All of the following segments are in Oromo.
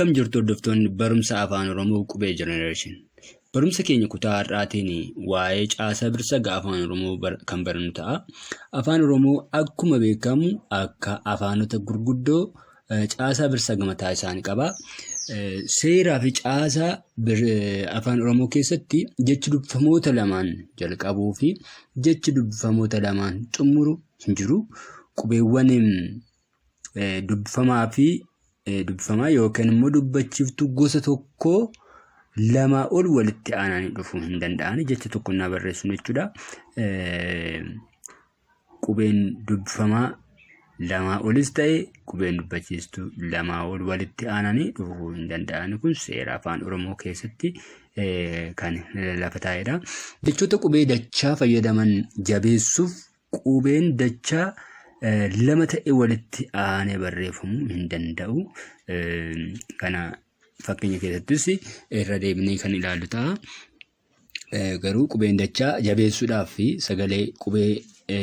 Akkam jirtu hordoftoonni barumsa afaan Oromoo qubee generation. Barumsa keenya kutaa har'aatiin waa'ee caasaa birsaga afaan Oromoo kan barannu ta'a. Afaan Oromoo akkuma beekamu akka afaanota gurguddoo caasaa birsaga mataa isaanii qaba. Seeraa fi caasaa afaan Oromoo keessatti jechi dubbifamoota lamaan jalqabuu fi jechi dubbifamoota lamaan xumuru hin jiru. Qubeewwan dubbifamaa fi dubbifamaa yookaan immoo dubbachiiftuu gosa tokko lama ol walitti aananii dhufuu hin danda'ani jecha tokko na barreessu jechuudha. Qubeen dubbifamaa lama olis ta'e qubeen dubbachiiftuu lama ol walitti aananii dhufuu hin danda'ani. Kun seera afaan Oromoo keessatti kan lafa taa'edha. Jechoota qubee dachaa fayyadaman jabeessuuf qubeen dachaa lama ta'e walitti aanee barreeffamuu hin danda'u. Kana fakkeenya keessattis irra deebinee kan ilaallu ta'a. Garuu qubeen dachaa jabeessuudhaaf fi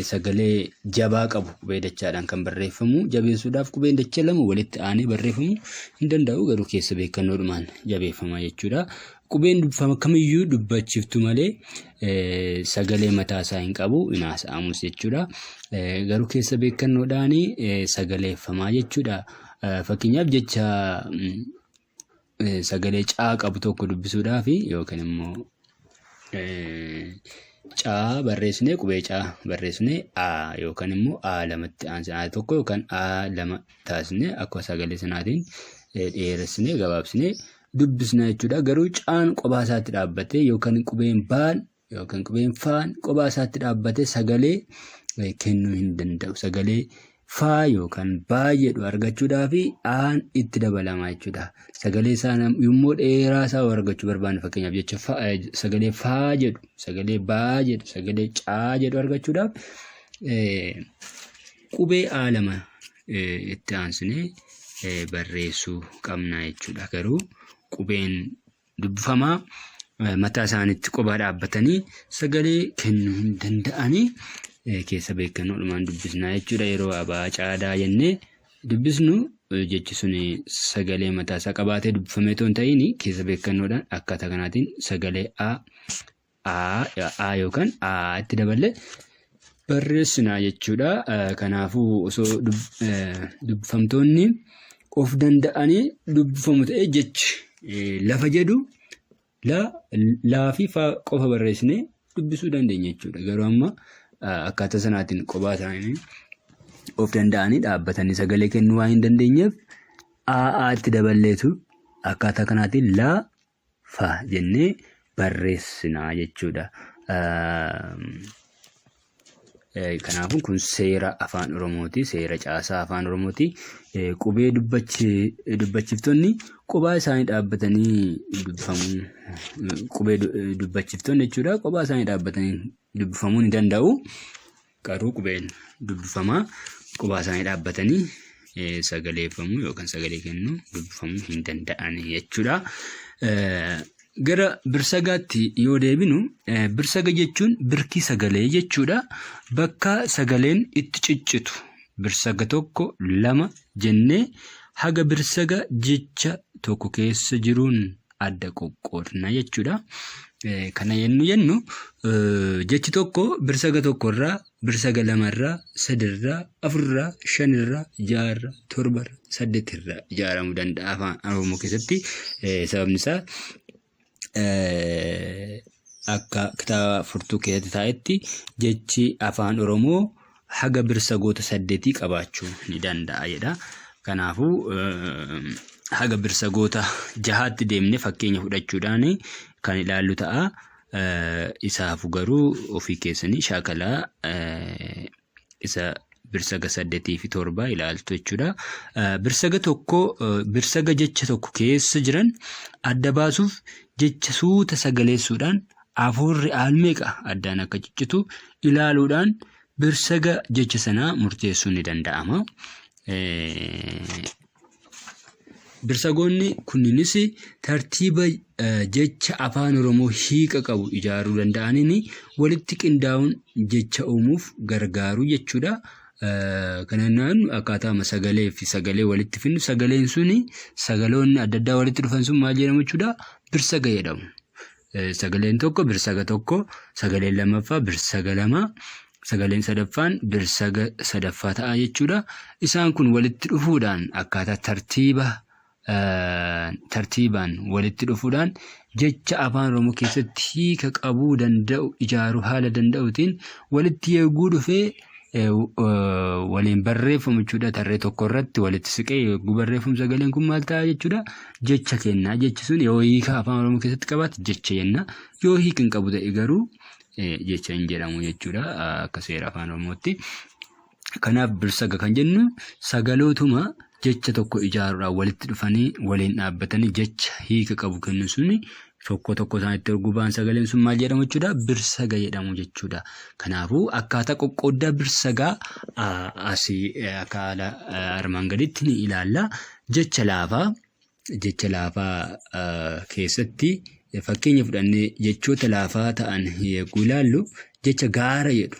sagalee jabaa qabu qubee dachaadhaan kan barreeffamu jabeessuudhaaf qubeen dachaa lama walitti aanee barreeffamuu hin danda'u. Garuu keessa beekannoodhumaan jabeeffama jechuudha. Qubeen dubbifama kamiyyuu dubbachiiftu malee sagalee mataa isaa hin qabu, hin haasa'amus jechuudha. Garuu keessa beekannoodhaan sagaleeffamaa jechuudha. Fakkeenyaaf jecha sagalee caa qabu tokko dubbisuudhaaf yookaan immoo caa barreessinee qubee caa barreessinee a yookaan immoo a lamatti aansinee tokko yookaan a lama taasisnee akka sagalee sanaatiin dheeressinee gabaabsinee dubbisna jechuudha. Garuu caan kophaa isaatti dhaabbatee yookaan qubeen baan yookaan qubeen faan kophaa isaatti dhaabbatee sagalee kennuu hin danda'u. Sagalee faa yookaan baa jedhu argachuudhaaf aan itti dabalama jechuudha. Sagalee isaa yommuu dheeraa isaa argachuu barbaanne fakkeenyaaf jecha sagalee faa jedhu, sagalee baa jedhu, sagalee caa jedhu argachuudhaaf qubee a lama itti aansinee barreessuu qabna jechuudha. Garuu qubeen dubbifamaa mataa isaaniitti kophaa dhaabbatanii sagalee kennuu hin danda'anii keessa beekannoodhumaan dubbisnaa jechuudha. Yeroo abaa caadaa jennee dubbisnu jechi sun sagalee mataa isaa qabaatee dubbifamee otoo hin ta'in keessa beekannoodhaan akkaataa kanaatiin sagalee a yookaan a itti daballee barreessinaa jechuudha. Kanaafuu osoo dubbifamtoonni of danda'anii dubbifamu ta'e jechi lafa jedhu laa fi faa qofa barreessinee dubbisuu dandeenya jechuudha. Garuu amma akkaataa sanaatiin kophaa isaanii of danda'anii dhaabbatanii sagalee kennuu waan hin dandeenyeef itti daballeetu akkaataa kanaatiin laa fa jennee barreessinaa jechuudha. Kanaafuu kun seera afaan Oromooti, seera caasaa afaan Oromooti. Qubee dubbachiiftonni kophaa isaanii dhaabbatanii dubbifamu. Qubee dubbachiiftonni jechuudha kophaa isaanii dhaabbatanii dubbifamuu ni danda'u. Garuu qubeen dubbifamaa kophaa isaanii dhaabbatanii sagaleeffamu yookaan sagalee kennuu dubbifamuu hin danda'an jechuudha. Gara birsagaatti yoo deebinu birsaga jechuun birkii sagalee jechuudha. Bakka sagaleen itti ciccitu birsaga tokko lama jennee haga birsaga jecha tokko keessa jiruun adda qoqqoodna jechuudha. Kana jennu jechi tokko birsaga tokkorraa birsaga lamarraa sadirraa afurraa shanirraa jaarraa torbarraa saddeetirraa ijaaramuu danda'a afaan Oromoo keessatti. Sababni isaa akka kitaaba furtuu keessatti taa'etti jechi afaan Oromoo haga birsagoota 8 qabaachuu ni danda'a jedha. Kanaafuu haga birsagoota 6tti deemnee fakkeenya fudhachuudhaan kan ilaallu ta'a. Isaafu garuu ofii keessanii shaakalaa isa birsaga 8 fi 7 ilaaltu jechuudha. Birsaga jecha tokko keessa jiran adda baasuuf jecha suuta sagaleessuudhaan afuurri meeqa addaan akka ciccitu ilaaluudhaan birsaga jecha sanaa murteessuun ni danda'ama. Birsagoonni kunniinis tartiiba jecha afaan Oromoo hiika qabu ijaaruu danda'aniin walitti qindaa'uun jecha uumuuf gargaaru jechuudha. Kanaan akkaataa sagalee fi sagalee walitti finnu sagaleen suni sagaloonni adda addaa walitti dhufan sun maal jedhamu jechuudha? Birsaga jedhamu. Sagaleen tokko birsaga tokko, sagaleen lammaffaa birsaga lama, sagaleen sadaffaan birsaga sadaffaa ta'a jechuudha. Isaan kun walitti dhufuudhaan akkaataa tartiibaan walitti dhufuudhaan jecha afaan Oromoo keessatti hiika qabuu danda'u ijaaruu haala danda'uutiin walitti yegguu dhufee waliin barreeffamu jechuudha. Tarree tokko irratti walitti siqee yegguu barreeffamu sagaleen kun maal ta'a jechuudha? Jecha kenna. Jechi sun yoo hiika afaan Oromoo keessatti qabaate jecha jenna. Yoo hiika hin qabu ta'e garuu jecha hin jedhamu jechuudha akka seera afaan Oromootti. Kanaaf birsaga kan jennu sagalootuma jecha tokko ijaaruudhaan walitti dhufanii waliin dhaabbatanii jecha hiika qabu kennu suni tokko isaanitti gubaan sagaleen sun maal jedhamu jechuudha? Birsaga jedhamu jechuudha. Kanaafuu akkaataa qoqqooddaa birsagaa asii akka armaan gaditti ni ilaalla. Jecha laafaa keessatti fakkeenya fudhannee jechoota laafaa ta'an yegguu ilaallu jecha gaara jedhu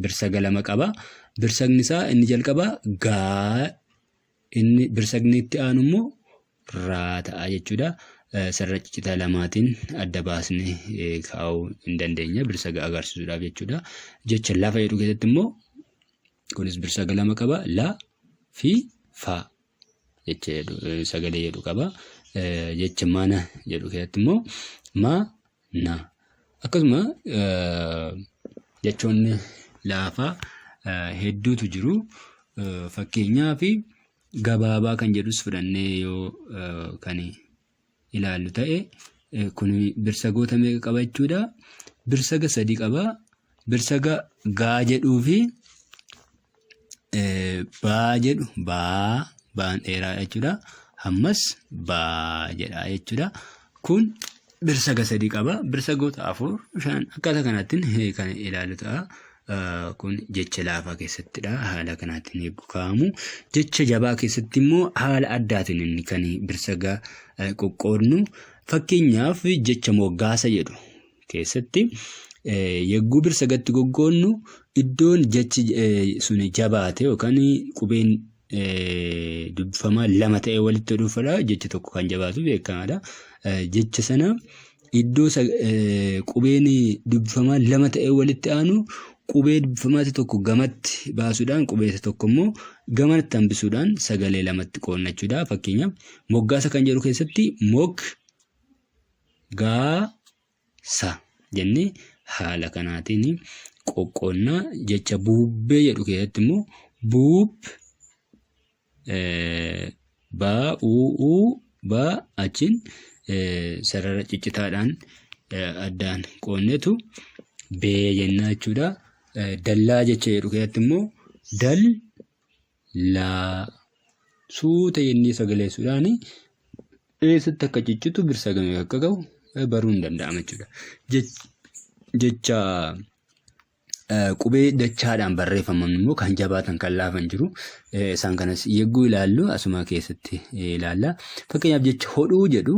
birsaga lama qaba. Birsagni isaa inni jalqabaa gaa, inni birsagni itti aanu immoo raa ta'a jechuudha. Sarara ciccitaa lamaatiin adda baasnee kaa'uu hin dandeenya birsaga agarsiisuudhaaf jechuudha. Jecha lafa jedhu keessatti immoo kunis birsaga lama qaba. La fi fa jecha sagalee jedhu qaba. Jecha mana jedhu keessatti immoo ma na. Akkasuma jechoonni laafaa hedduutu jiru. Fakkeenyaaf gabaabaa kan jedhus fudhannee yoo kan ilaallu ta'e kun birsagoota meeqa qaba jechuudha? Birsaga 3 qaba. Birsaga gaa jedhuu fi baa jedhu baan dheeraa jechuudha. Ammas baa jedha jechuudha. Kun birsaga 3 qaba. Birsagoota 4, 5 akkaataa kanaatiin kan ilaallu ta'a. Kun jecha laafaa keessattidha. Haala kanaatiin eeguu kaa'amu. Jecha jabaa keessatti immoo haala addaatiin inni kan birsaga qoqqoodnu. Fakkeenyaaf jecha moggaasa jedhu keessatti yegguu birsagatti qoqqoodnu iddoon jechi sun jabaate yookaan qubeen dubbifamaa lama ta'e walitti dhufudha. Jecha tokko kan jabaatu beekamaadha. Jecha sana iddoo qubeen dubbifamaa lama ta'e walitti aanu qubee dubbifamaati tokko gamatti baasuudhaan qubee tokko immoo gamatti hambisuudhaan sagalee lamatti qoodna jechuudha. Fakkeenyaaf moggaasa kan jedhu keessatti moggaasa jennee haala kanaatiin qoqqoodna. Jecha buubbee jedhu keessatti immoo buub ba achiin sarara ciccitaadhaan addaan qoonnetu bee jenna jechuudha. Dallaa jecha jedhu keessatti immoo dallaa suuta jennee sagaleessuudhaan eessatti akka ciccitu birsagamee akka qabu baruu hin danda'ama jechuudha. Jecha qubee dachaadhaan barreeffaman immoo kan jabaatan kan laafan jiru. Isaan kanas yegguu ilaallu asuma keessatti ilaalla. Fakkeenyaaf jecha hodhuu jedhu.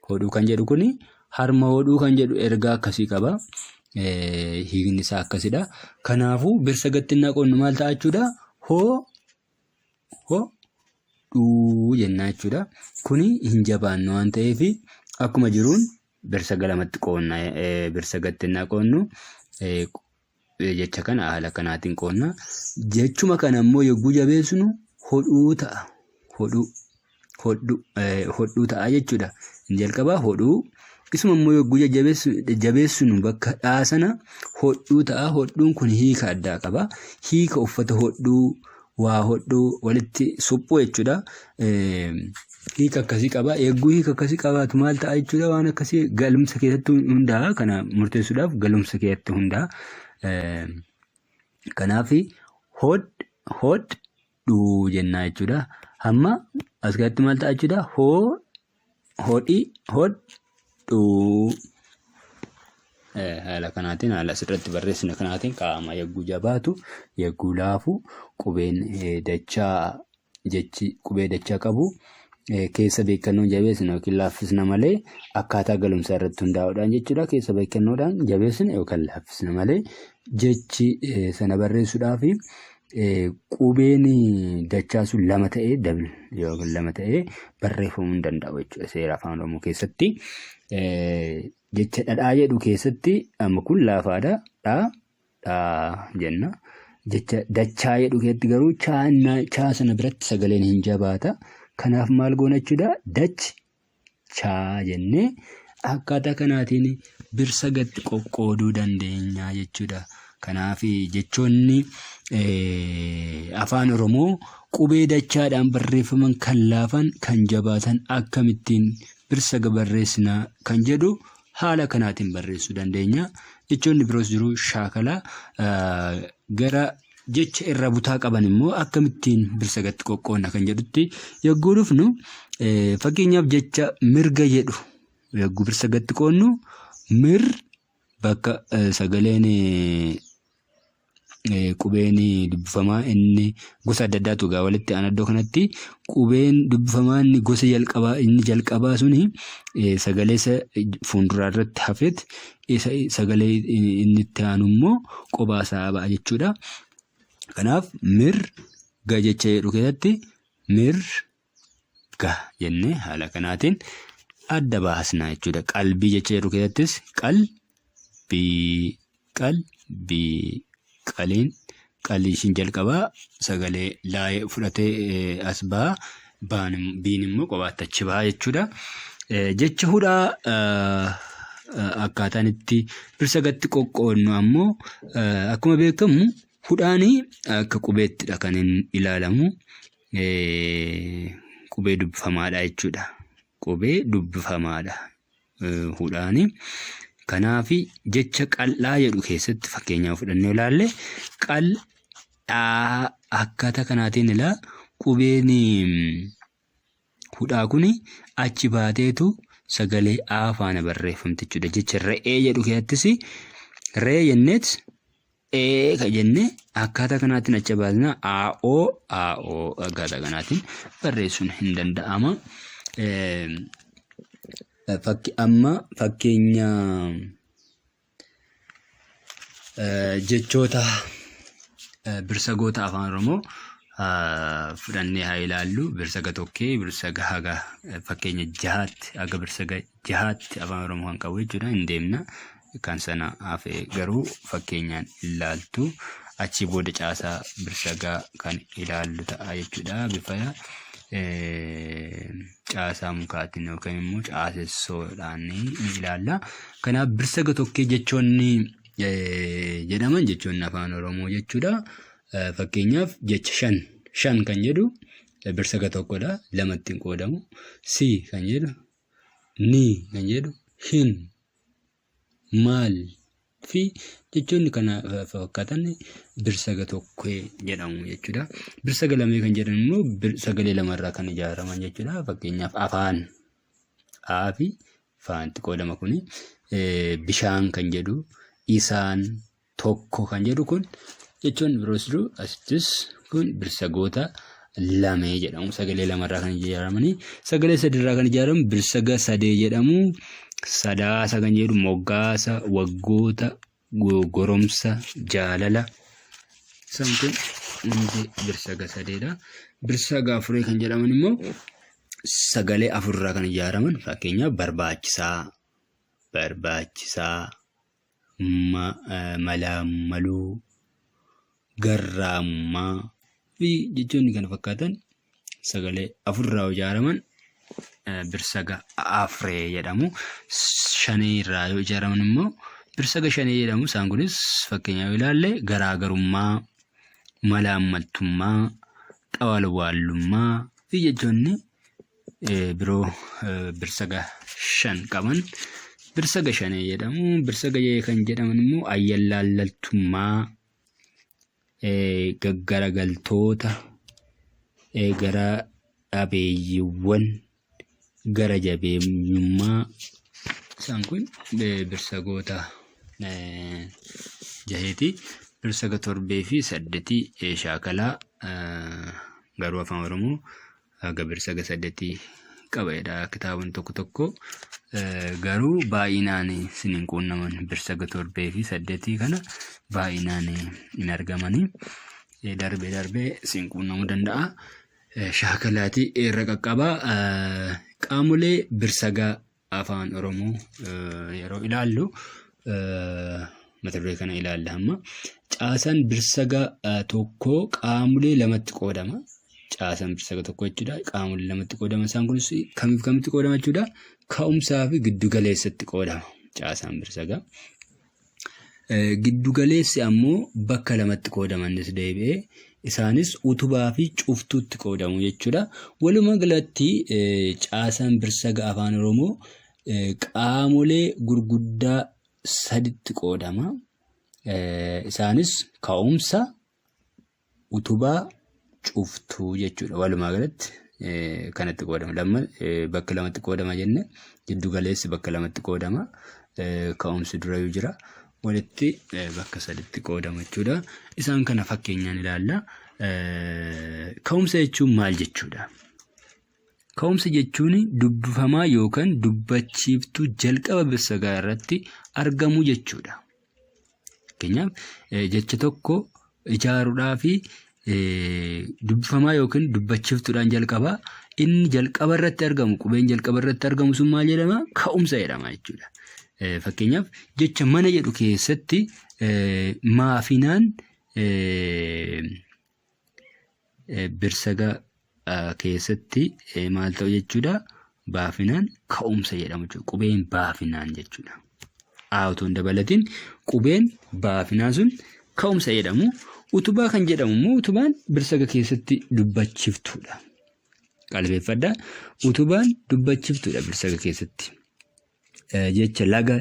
Hodhuu kan jedhu kuni harma hodhuu kan jedhu ergaa akkasii qaba. Hiikni isaa akkasidha. Kanaafuu birsagatti qoodnu maal ta'a jechuudha? Hodhuu jenna jechuudha. Kuni hin jabaannu waan ta'eef akkuma jiruun birsaga lamatti qoodna. Birsagatti qoodnu jecha kana haala kanaatiin qoodna. Jechuma kana immoo yogguu jabeessinu hodhuu ta'a. Hodhuu ta'a jechuudha. Inni jalqabaa hodhuu. Isuma immoo yogguu jabeessinu bakka dhaasana hodhuu ta'a. Hodhuun kun hiika addaa qaba. Hiika uffata hodhuu, waa hodhuu, walitti suphuu jechuudha. Hiika akkasii qaba. Yogguu hiika akkasii qabaatu maal ta'a jechuudha? Waan akkasii galumsa keessatti hundaa'a. Kana murteessuudhaaf galumsa keessatti hundaa'a. Kanaaf hodhuu jenna jechuudha. Amma as keessatti maal ta'a jechuudha? Hodhuu. Haala kanaatiin haala asirratti barreessina kanaatiin kaa'ama. Yogguu jabaatu, yogguu laafu qubeen dachaa qubee dachaa qabu keessa beekannoon jabeessina yookiin laaffisna malee akkaataa galumsaa irratti hundaa'uudhaan jechuudha. Keessa beekannoodhaan jabeessina yookaan laaffisna malee jechi sana barreessuudhaaf qubeen dachaa sun lama ta'ee yookiin lama ta'ee barreeffamuu hin danda'u jechuudha seera afaan Oromoo keessatti. Jecha dhadhaa jedhu keessatti amma kun laafaadha. Dhaa jenna. Jecha dachaa jedhu keessatti garuu chaa sana biratti sagaleen hin jabaata. Kanaaf maal goona jechuudha? Dachaa jennee akkaataa kanaatiin birsagatti qoqqooduu dandeenya jechuudha. Kanaaf jechoonni afaan Oromoo qubee dachaadhaan barreeffaman kan laafan kan jabaatan akkamittiin birsaga barreessinaa kan jedhu haala kanaatiin barreessuu dandeenya. Jechoonni biroos jiru shaakala gara jecha irra butaa qaban immoo akkamittiin birsagatti qoqqoodna kan jedhutti yogguu dhufnu fakkeenyaaf jecha mirga jedhu yogguu birsagatti qoodnu mir bakka sagaleen qubeen dubbifamaa inni gosa adda addaatu gaa walitti aan iddoo kanatti qubeen dubbifamaa inni gosa jalqabaa suni sagalee fuulduraa irratti hafeet sagalee inni itti aanu immoo qobaasaa ba'a jechuudha. Kanaaf mirga jecha jedhu keessatti mirga jennee haala kanaatiin adda baasna jechuudha. Qalbii jecha jedhu keessattis qalbii qalii ishiin jalqabaa sagalee laayee fudhatee as ba'a. Biin immoo qobaatti achi ba'a jechuudha. Jecha hudhaa akkaataan itti birsagatti qoqqoodnu ammoo akkuma beekamu hudhaanii akka qubeettidha kan inni ilaalamu. Qubee dubbifamaadha jechuudha. Qubee dubbifamaadha hudhaanii. Kanaaf jecha qal'aa jedhu keessatti fakkeenyaaf fudhannee ilaalle qal'aa akkaataa kanaatiin ilaa qubeen hudhaa kun achi baateetu sagalee afaana barreeffamti jechuudha. Jecha re'ee jedhu keessattis re'ee jenneet ka jennee akkaataa kanaatiin achi baasna aa'oo akkaataa kanaatiin barreessuun hin danda'ama. Fakkeenya jechoota birsagoota afaan Oromoo fudhannee haa ilaallu. Birsaga tokkee birsaga haga fakkeenya jahaatti haga birsaga jahaatti afaan Oromoo kan qabu jechuudha. Hin deemna kan sana hafe garuu fakkeenyaan ilaaltu achi booda caasaa birsagaa kan ilaallu ta'a jechuudha. Bifa caasaa mukaatiin yookaan immoo caasessoodhaan ni ilaalla. Kanaaf birsaga tokkee jechoonni jedhaman jechoonni afaan Oromoo jechuudha. Fakkeenyaaf jecha shan kan jedhu birsaga tokkodha. Lamatti hin qoodamu. Si kan jedhu ni kan jedhu hin maal fi jechoonni kana fakkaatan birsaga tokkee jedhamu jechuudha. Birsaga lamee kan jedhan immoo sagalee lamarraa kan ijaaraman jechuudha. Fakkeenyaaf afaan aa fi faanti qoodama kuni. Bishaan kan jedhu isaan tokko kan jedhu kun jechoonni biroos jiru. Asittis kun birsagoota lamee jedhamu. Sagalee lamarraa kan ijaaramanii sagalee sadirraa kan ijaaramu birsaga sadee jedhamu. Sadaasa kan jedhu moggaasa waggoota goromsa jaalala isaan kun hundi birsaga sadeedha. Birsaga afurii kan jedhaman immoo sagalee afurraa kan ijaaraman fakkeenyaaf barbaachisaa malaammaluu garraamummaa fi jechoonni kana fakkaatan sagalee afurraa ijaaraman birsaga afree jedhamu. Shanii irraa yoo ijaaraman immoo birsaga shanii jedhamu. Isaan kunis fakkeenyaaf ilaalle garaagarummaa, malaammaltummaa, xawalwaallummaa fi jechoonni biroo birsaga shan qaban birsaga shanii jedhamu. Birsaga jee kan jedhaman immoo ayyallaallaltummaa, gaggaragaltoota, gara dhabeeyyiiwwan, gara jabeenyummaa. Isaan kun birsagoota jaheeti. Birsaga torbee fi saddeetii shaakalaa garuu afaan Oromoo haga birsaga saddeetii qabaedha. Kitaabonni tokko garuu baay'inaan siniin quunnaman birsaga 7 fi 8 kana baay'inaan hin argamanii. Darbee siniin quunnamuu danda'a. Shaakalaati irra qaqqaba. Qaamolee birsagaa afaan Oromoo yeroo ilaallu mata duree kana ilaalla amma. Caasaan birsaga tokko qaamolee lamatti qoodama. Caasaan birsaga tokko jechuudha. Qaamolee lamatti qoodama. Isaan kunis kamiif kamitti qoodama jechuudha? Ka'umsaa fi giddugaleessatti qoodama. Caasaan birsagaa. Giddugaleessi ammoo bakka lamatti qoodamannis deebi'ee isaanis utubaa fi cuftuutti qoodamu jechuudha. Walumaa galatti caasaan birsaga afaan Oromoo qaamolee gurguddaa saditti qoodama. Isaanis ka'umsa, utubaa, cuftuu jechuudha. Walumaa galatti kanatti qoodama. Bakka lamatti qoodama jenne, giddugaleessi bakka lamatti qoodama. Ka'umsi durayyuu jira. Walitti bakka saditti qoodama jechuudha. Isaan kana fakkeenyaan ilaalla. Ka'umsa jechuun maal jechuudha? Ka'umsa jechuun dubbifamaa yookaan dubbachiiftuu jalqaba birsagaa irratti argamu jechuudha. Fakkeenyaaf jecha tokko ijaaruudhaa fi dubbifamaa yookaan dubbachiiftuudhaan jalqabaa. Inni jalqaba irratti argamu, qubeen jalqaba irratti argamu sun maal jedhama? Ka'umsa jedhama jechuudha. Fakkeenyaaf jecha mana jedhu keessatti maafinaan birsaga keessatti maal ta'u jechuudha? Baafinaan ka'umsa jedhamu jechuudha. Qubeen baafinaan jechuudha. Otoo hin dabalatiin qubeen baafinaan sun ka'umsa jedhamu. Utubaa kan jedhamu immoo utubaan birsaga keessatti dubbachiiftuudha. Qalbeeffadhaa. Utubaan dubbachiiftuudha birsaga keessatti. Jecha laga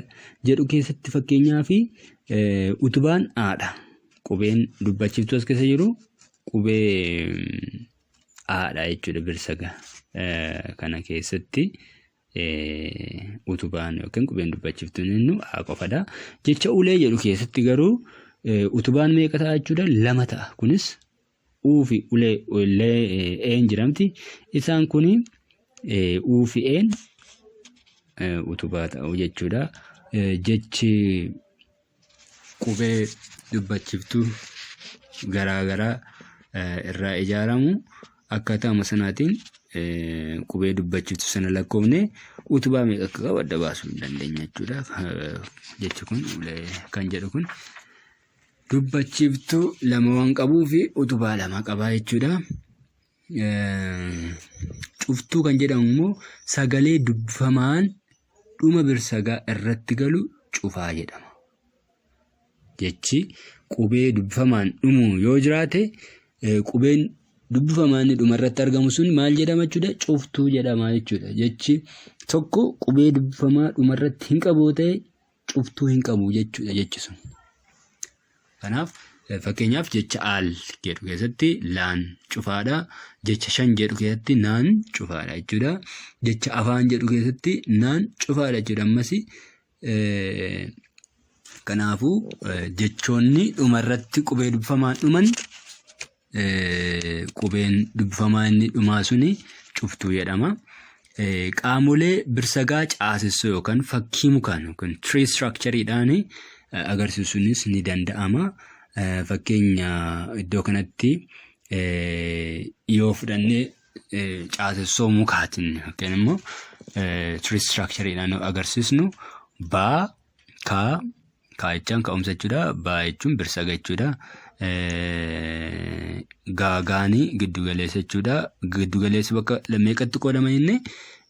jedhu keessatti fakkeenyaaf utubaan aadha. Qubeen dubbachiiftuu as keessa jiru qubee aadha jechuudha birsaga kana keessatti utubaan yookiin qubeen dubbachiiftuun inni qofadha. Jecha ulee jedhu keessatti garuu utubaan meeqa ta'a jechuudha? 2 ta'a. Kunis uu fi ulee een jedhamti. Isaan kun uu fi een utubaa ta'u jechuudha. Jechi qubee dubbachiiftuu garaagaraa irraa ijaaramu akkaataa sanaatiin qubee dubbachiiftuu sana lakkoofne utubaa meeqa akka qabu adda baasuu hin dandeenya jechuudha. Jechi kun kan jedhu kun dubbachiiftuu 2 waan qabuu fi utubaa 2 qabaa jechuudha. Cuftuu kan jedhamu immoo sagalee dubbifamaan dhuma birsagaa irratti galu cufaa jedhama. Jechi qubee dubbifamaan dhumu yoo jiraate qubeen dubbifamaan dhuma irratti argamu sun maal jedhama jechuudha? Cuftuu jedhama jechuudha. Jechi tokko qubee dubbifamaa dhuma irratti hin qabu ta'e cuftuu hin qabu jechuudha jechi sun. Kanaaf fakkeenyaaf jecha aal jedhu keessatti laan cufaadha. Jecha shan jedhu keessatti naan cufaadha jechuudha. Jecha afaan jedhu keessatti naan cufaadha jechuudha. Ammas kanaafuu jechoonni dhumarratti qubee dubbifamaan dhuman qubeen dubbifamaa inni dhumaa suni cuftuu jedhama. Qaamolee birsagaa caasessoo yookaan fakkii mukaan yookaan tree structureedhaan agarsiisuunis ni danda'ama. Fakkeenya iddoo kanatti yoo fudhannee caasessoo mukaatiin yookiin immoo tree structureedhaan agarsiisnu baa, kaa jechaan ka'umsa jechuudha. Baa jechuun birsaga jechuudha. Gaagaanii giddugaleessa jechuudha. Giddugaleessi bakka meeqatti qoodama jennee?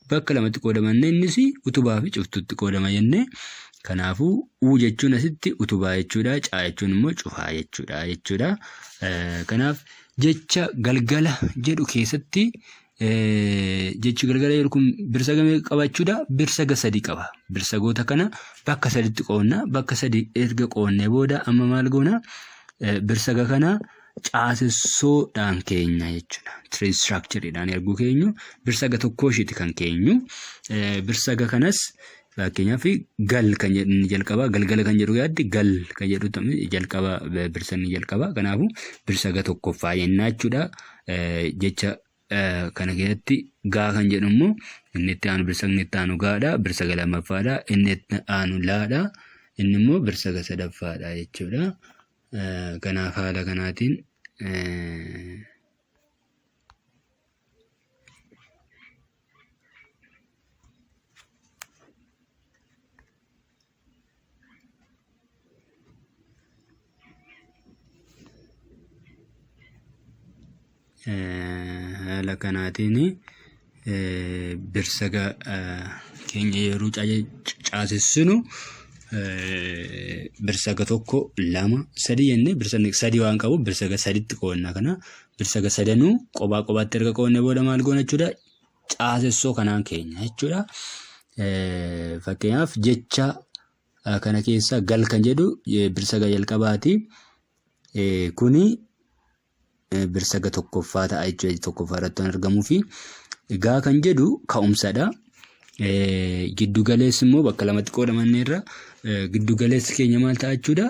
Bakka 2tti qoodama jennee innis utubaa fi cuftuutti qoodama jennee. Kanaafuu uu jechuun asitti utubaa jechuudha. Caa jechuun immoo cufaa jechuudha. Kanaaf jecha galgala jedhu keessatti jechi galgala jedhu kun birsaga meeqa qaba jechuudha? Birsaga 3 qaba. Birsagoota kana bakka 3tti qoodna. Bakka 3 erga qoodnee booda amma maal goona? Birsaga kana caasessoodhaan keenya jechuudha. Tree structureedhaan erguu keenyu birsaga tokkoo ishiiti kan keenyu. Birsaga kanas fakkeenyaaf gal kan jedhu jalqaba, galgala kan jedhu yaaddi gal kan jedhu jalqaba birsanni jalqaba. Kanaafuu birsaga tokkoffaa jennaa jechuudha. Jecha kana keessatti gaa kan jedhu immoo inni itti aanu birsagni itti aanu gaadha, birsaga lammaffaadha, inni itti aanu laadha, inni immoo birsaga sadaffaadha jechuudha. Kanaaf haala kanaatiin haala kanaatiin birsaga keenya yeroo caasessinu birsaga tokko, lama, sadii jennee birsagni sadii waan qabu birsaga sadiitti qoodna. Kana birsaga sadanuu qophaa qophaatti erga qoodne booda maal goona jechuudha? Caasessoo kanaan keenya jechuudha. Fakkeenyaaf jecha kana keessa gal kan jedhu birsaga jalqabaati. Kuni birsaga tokkoffaa ta'a jechuudha. Tokkoffaa irratti waan argamuu fi gaa kan jedhu ka'umsadha. Giddu galeessi immoo bakka lamatti qoodamanne irra giddu galeessi keenya maal ta'a jechuudha?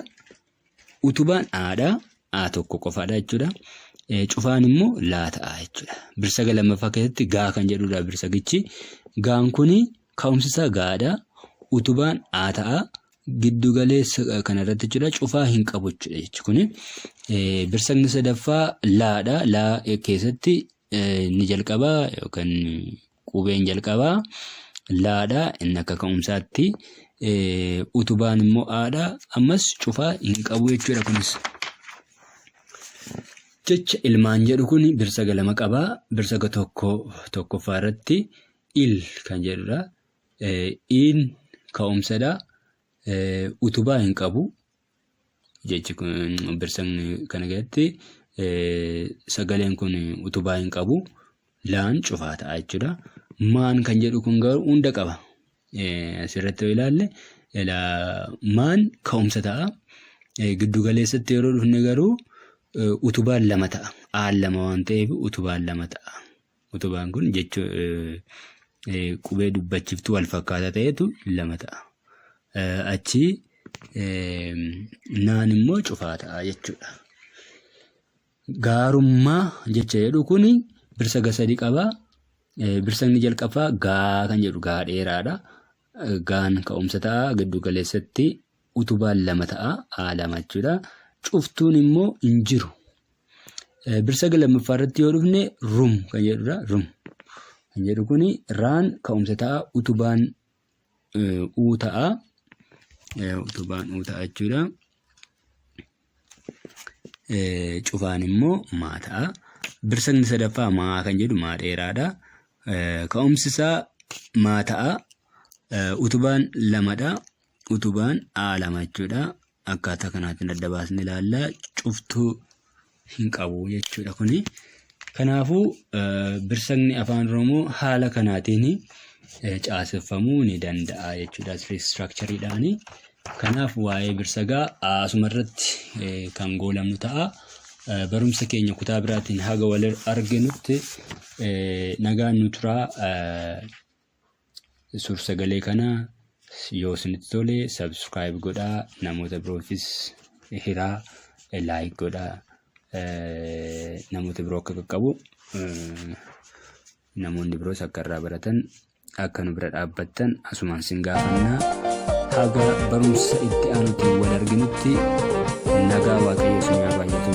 Utubaan aadha, a tokko qofaadha jechuudha. Cufaan immoo laa ta'a jechuudha. Birsaga lammaffaa keessatti gaa kan jedhudha birsagichi. Gaan kuni ka'umsisaa gaadha, utubaan a ta'a. Giddu galeessa kana irratti jechuudha cufaa hin qabu jechuudha jechuudha. Kuni birsagni sadaffaa laadha. Laa keessatti ni jalqabaa yookaan qubeen jalqabaa laadha. Inni akka ka'umsaatti utubaan immoo aadha. Ammas cufaa hin qabu jechuudha. Kunis jecha ilmaan jedhu kun birsaga lama qabaa. Birsaga tokkoffaa irratti il kan jedhudha. In ka'umsadha. Utubaa hin qabu jechi kun birsagni kana keessatti sagaleen kun utubaa hin qabu, laan cufaa ta'a jechuudha. Maan kan jedhu kun garuu hunda qaba. Asirratti yoo ilaalle maan ka'umsa ta'a. Giddu galeessatti yeroo dhufne garuu utubaan lama ta'a. Aan lama waan ta'eef utubaan lama ta'a. Utubaan kun jechuun qubee dubbachiftuu wal fakkaataa ta'etu lama ta'a. Achi naan immoo cufaa ta'a jechuudha. Gaarummaa jecha jedhu kun birsaga sadii qaba. Birsagni jalqabaa gaa kan jedhu gaa dheeraadha. Gaan ka'umsa ta'a. Giddu galeessatti utubaan lama ta'a. Lama jechuudha. Cuftuun immoo hin jiru. Birsaga lammaffaa irratti yoo dhufne rum kan jedhudha. Rum kan jedhu kun raan ka'umsa ta'a. Utubaan uu ta'a. Utubaan uu ta'a jechuudha. Cufaan immoo maa ta'a. Birsagni sadaffaa maa kan jedhu maa dheeraadha. Ka'umsi isaa maa ta'a. Utubaan lamadha. Utubaan lama jechuudha. Akkaataa kanaatiin adda baasnee ilaalla. Cuftuu hin qabu jechuudha kuni. Kanaafuu birsagni afaan Oromoo haala kanaatiin caaseffamuu ni danda'a jechuudha. Structureedhaani. Kanaaf waa'ee birsagaa asumarratti kan goolamnu ta'a. Barumsa keenya kutaa biraatiin haga wal arginutti nagaan nu turaa. Suur-sagalee kana yoo isinitti tole subscribe godhaa. Namoota biroofis hiraa like godhaa. Namoota biroo akka qaqqabu namoonni biroos akka irraa baratan akka nu bira dhaabbattan asumaan sin gaafannaa. Haga barumsa itti aanutti wal arginutti nagaa Waaqayyo isin haa baay'atu.